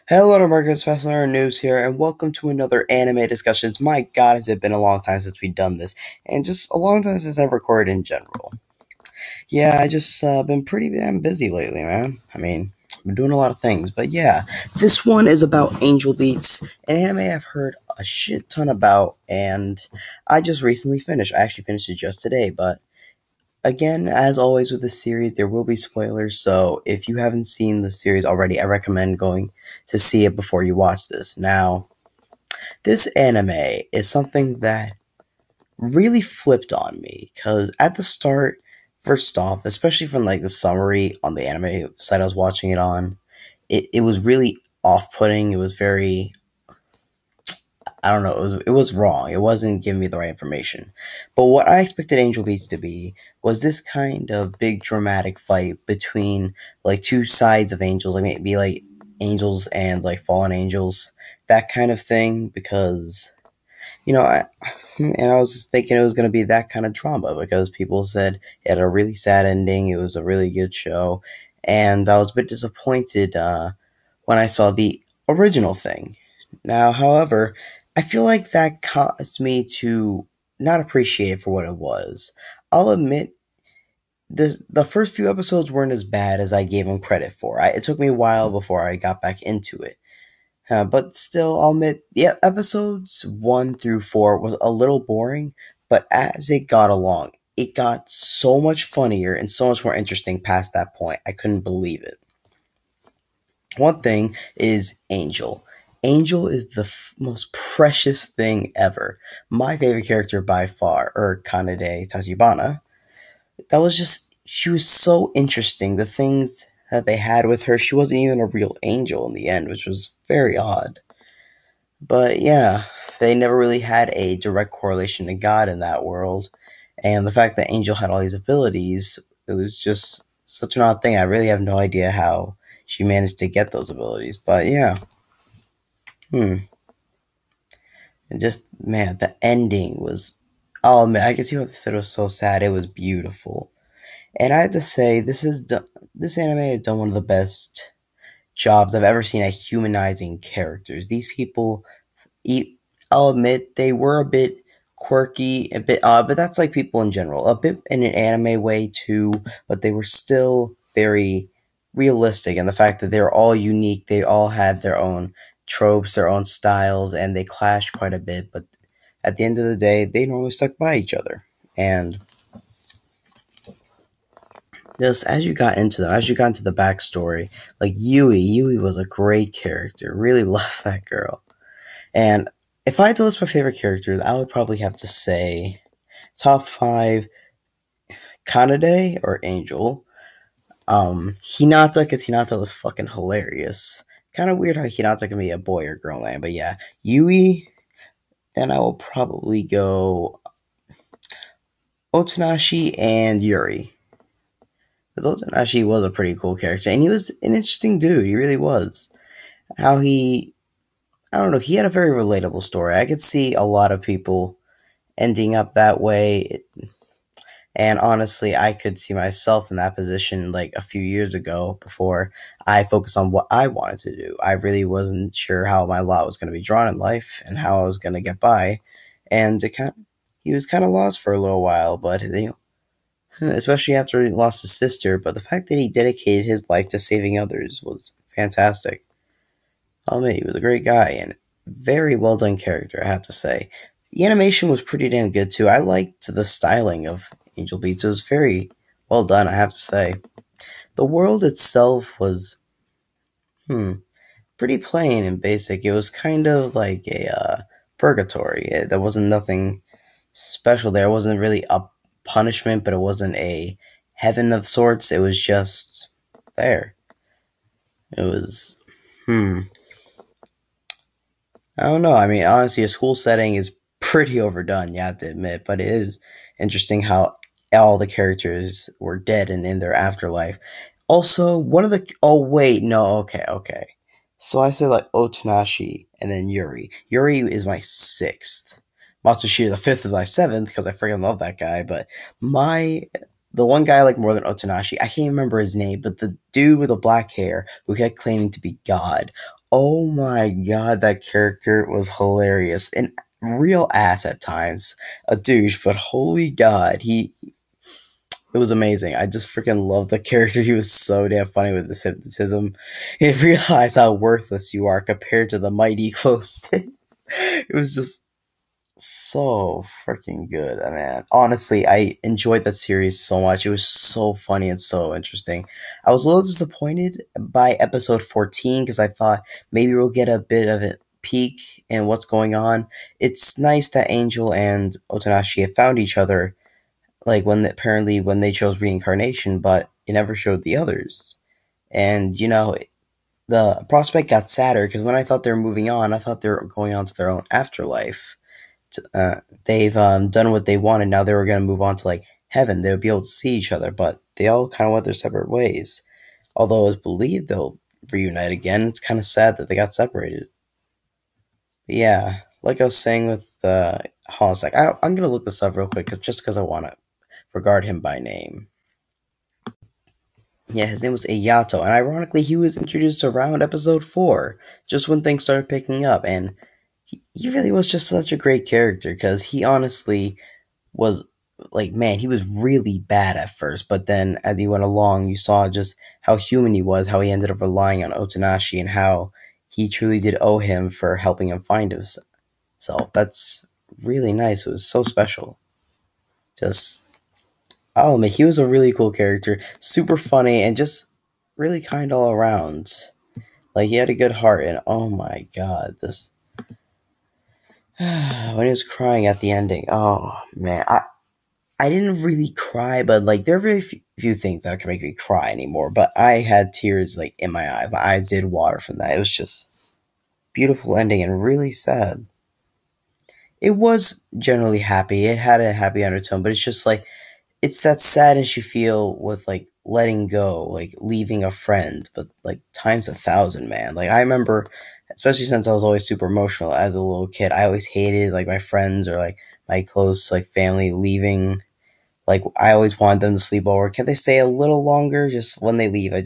Hello, Marcus Fessler News here, and welcome to another anime discussions. My God, has it been a long time since we've done this, and just a long time since I've recorded in general. Yeah, I just been pretty damn busy lately, man. I mean, I've been doing a lot of things, but yeah, this one is about Angel Beats, an anime I've heard a shit ton about, and I just recently finished. I actually finished it just today, but again, as always with this series, there will be spoilers, so if you haven't seen the series already, I recommend going to see it before you watch this. Now, this anime is something that really flipped on me, because at the start, first off, especially from like the summary on the anime site I was watching it on, it was really off-putting. It was very, I don't know, it was wrong. It wasn't giving me the right information. But what I expected Angel Beats to be was this kind of big dramatic fight between like two sides of angels, like maybe like angels and like fallen angels, that kind of thing. Because I was just thinking it was going to be that kind of drama because people said it had a really sad ending. It was a really good show, and I was a bit disappointed when I saw the original thing. Now, however, I feel like that caused me to not appreciate it for what it was. I'll admit the first few episodes weren't as bad as I gave them credit for. It took me a while before I got back into it. But still, I'll admit, yeah, episodes 1 through 4 was a little boring, but as it got along, it got so much funnier and so much more interesting past that point. I couldn't believe it. One thing is Angel. Angel is the most precious thing ever. My favorite character by far, Kanade Tachibana. That was just, she was so interesting. The things that they had with her, she wasn't even a real angel in the end, which was very odd. But yeah, they never really had a direct correlation to God in that world. And the fact that Angel had all these abilities, it was just such an odd thing. I really have no idea how she managed to get those abilities. But yeah. And just, man, the ending was. Oh man, I can see what they said, it was so sad. It was beautiful. And I have to say, this anime has done one of the best jobs I've ever seen at humanizing characters. These people, I'll admit, they were a bit quirky, a bit odd, but that's like people in general. A bit in an anime way too, but they were still very realistic. And the fact that they're all unique, they all had their own tropes, their own styles, and they clashed quite a bit. But at the end of the day, they normally stuck by each other. And just as you got into them, as you got into the backstory, like Yui was a great character. Really loved that girl. And if I had to list my favorite characters, I would probably have to say top five: Kanade or Angel. Hinata, because Hinata was fucking hilarious. Kind of weird how Hinata can be a boy or girl name, but yeah. Yui, then I will probably go Otonashi and Yuri. Because Otonashi was a pretty cool character, and he was an interesting dude. He really was. How he, I don't know, he had a very relatable story. I could see a lot of people ending up that way. And honestly, I could see myself in that position like a few years ago before I focused on what I wanted to do. I really wasn't sure how my lot was going to be drawn in life and how I was going to get by. And he was kind of lost for a little while, but especially after he lost his sister. But the fact that he dedicated his life to saving others was fantastic. Oh man, he was a great guy and very well done character, I have to say. The animation was pretty damn good too. I liked the styling of Angel Beats. It was very well done, I have to say. The world itself was pretty plain and basic. It was kind of like a purgatory. There wasn't nothing special there. It wasn't really a punishment, but it wasn't a heaven of sorts. It was just there. It was I don't know. I mean, honestly, a school setting is pretty overdone, you have to admit, but it is interesting how all the characters were dead and in their afterlife. Also, one of the. Oh, wait, no, okay. So I said like Otonashi and then Yuri. Yuri is my sixth. Matsushita the fifth is my seventh because I freaking love that guy, but my. The one guy I like more than Otonashi, I can't remember his name, but the dude with the black hair who kept claiming to be God. Oh my god, that character was hilarious. An real ass at times. A douche, but holy god, it was amazing. I just freaking loved the character. He was so damn funny with his hypnotism. He realized how worthless you are compared to the mighty clothespin. It was just so freaking good, man. Honestly, I enjoyed that series so much. It was so funny and so interesting. I was a little disappointed by episode 14 because I thought maybe we'll get a bit of a peek in what's going on. It's nice that Angel and Otonashi have found each other, like apparently when they chose reincarnation, but it never showed the others. And the prospect got sadder because when I thought they were moving on, I thought they were going on to their own afterlife. They've done what they wanted. Now they were going to move on to like heaven. They would be able to see each other, but they all kind of went their separate ways. Although it's believed they'll reunite again, it's kind of sad that they got separated. But yeah, like I was saying with Holosek, I'm gonna look this up real quick, just because I want to regard him by name. Yeah, his name was Ayato, and ironically, he was introduced around episode 4, just when things started picking up, and he really was just such a great character, because he honestly was, like, man, he was really bad at first, but then as he went along, you saw just how human he was, how he ended up relying on Otonashi, and how he truly did owe him for helping him find himself. That's really nice. It was so special. Just Oh man, he was a really cool character, super funny, and just really kind all around. Like he had a good heart, and oh my god, this when he was crying at the ending. Oh man, I didn't really cry, but like there are very few things that can make me cry anymore. But I had tears like in my eyes. My eyes did water from that. It was just beautiful ending and really sad. It was generally happy. It had a happy undertone, but it's just like it's that sadness you feel with like letting go, like leaving a friend, but like times 1,000, man. Like I remember, especially since I was always super emotional as a little kid, I always hated like my friends or like my close like family leaving. Like I always wanted them to sleep over. Can they stay a little longer? Just when they leave, I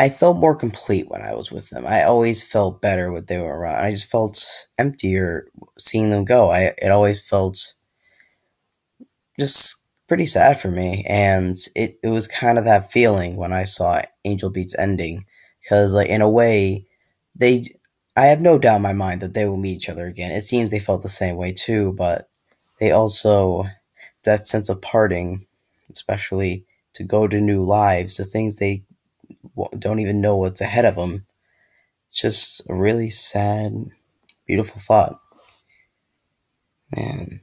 felt more complete when I was with them. I always felt better when they were around. I just felt emptier seeing them go. It always felt just pretty sad for me, and it was kind of that feeling when I saw Angel Beats ending, because like in a way, they I have no doubt in my mind that they will meet each other again. It seems they felt the same way too, but they also that sense of parting, especially to go to new lives, the things they don't even know what's ahead of them. Just a really sad, beautiful thought, man.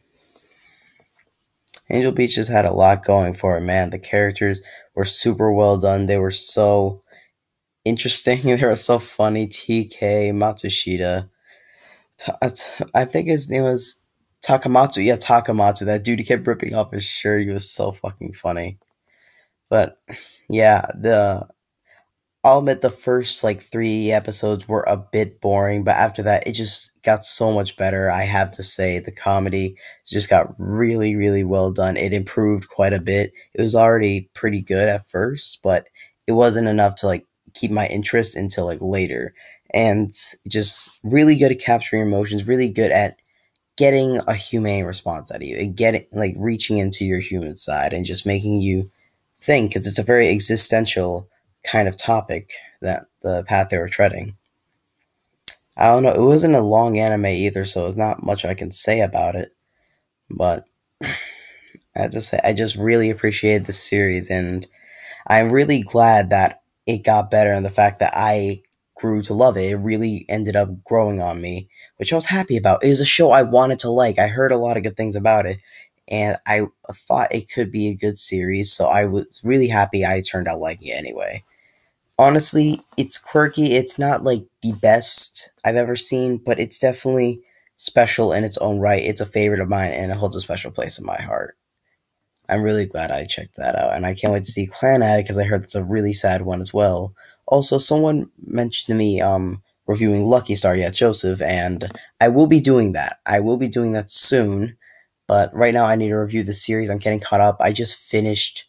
Angel Beach just had a lot going for it, man. The characters were super well done. They were so interesting. They were so funny. TK, Matsushita. I think his name was Takamatsu. Yeah, Takamatsu. That dude, he kept ripping off his shirt. He was so fucking funny. But yeah, the I'll admit the first like 3 episodes were a bit boring, but after that, it just got so much better. I have to say, the comedy just got really, really well done. It improved quite a bit. It was already pretty good at first, but it wasn't enough to like keep my interest until like later. And just really good at capturing emotions, really good at getting a humane response out of you and getting like reaching into your human side and just making you think, because it's a very existential kind of topic that the path they were treading. I don't know. It wasn't a long anime either, so there's not much I can say about it. But I just really appreciated the series, and I'm really glad that it got better, and the fact that I grew to love it. It really ended up growing on me, which I was happy about. It was a show I wanted to like. I heard a lot of good things about it, and I thought it could be a good series, so I was really happy I turned out liking it anyway. Honestly, it's quirky. It's not like the best I've ever seen, but it's definitely special in its own right. It's a favorite of mine, and it holds a special place in my heart. I'm really glad I checked that out, and I can't wait to see Clanad because I heard it's a really sad one as well. Also, someone mentioned to me reviewing Lucky Star Yet Joseph, and I will be doing that. I will be doing that soon, but right now I need to review the series. I'm getting caught up. I just finished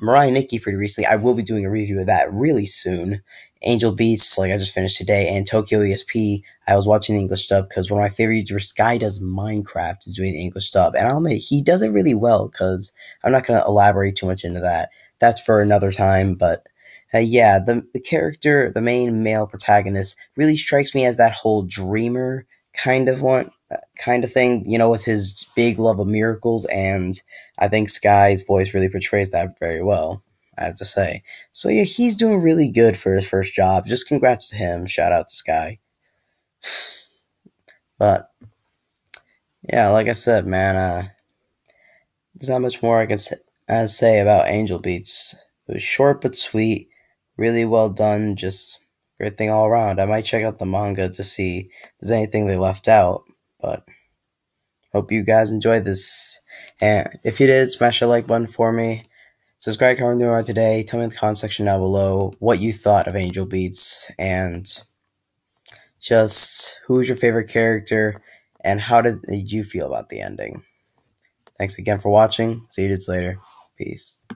Mirai Nikki pretty recently. I will be doing a review of that really soon, Angel Beats, like I just finished today, and Tokyo ESP, I was watching the English dub because one of my favorite YouTubers, Sky Does Minecraft, is doing the English dub. And I'll admit, he does it really well because I'm not going to elaborate too much into that. That's for another time, but yeah, the character, the main male protagonist, really strikes me as that whole dreamer kind of one, kind of thing, with his big love of miracles, and I think Sky's voice really portrays that very well, I have to say. So yeah, he's doing really good for his first job. Just congrats to him. Shout out to Sky. But yeah, like I said, man, there's not much more I can say about Angel Beats. It was short but sweet, really well done, just great thing all around. I might check out the manga to see if there's anything they left out, but hope you guys enjoyed this. And if you did, smash the like button for me. Subscribe, comment, new today. Tell me in the comment section down below what you thought of Angel Beats, and just who's your favorite character, and how did you feel about the ending. Thanks again for watching. See you dudes later. Peace.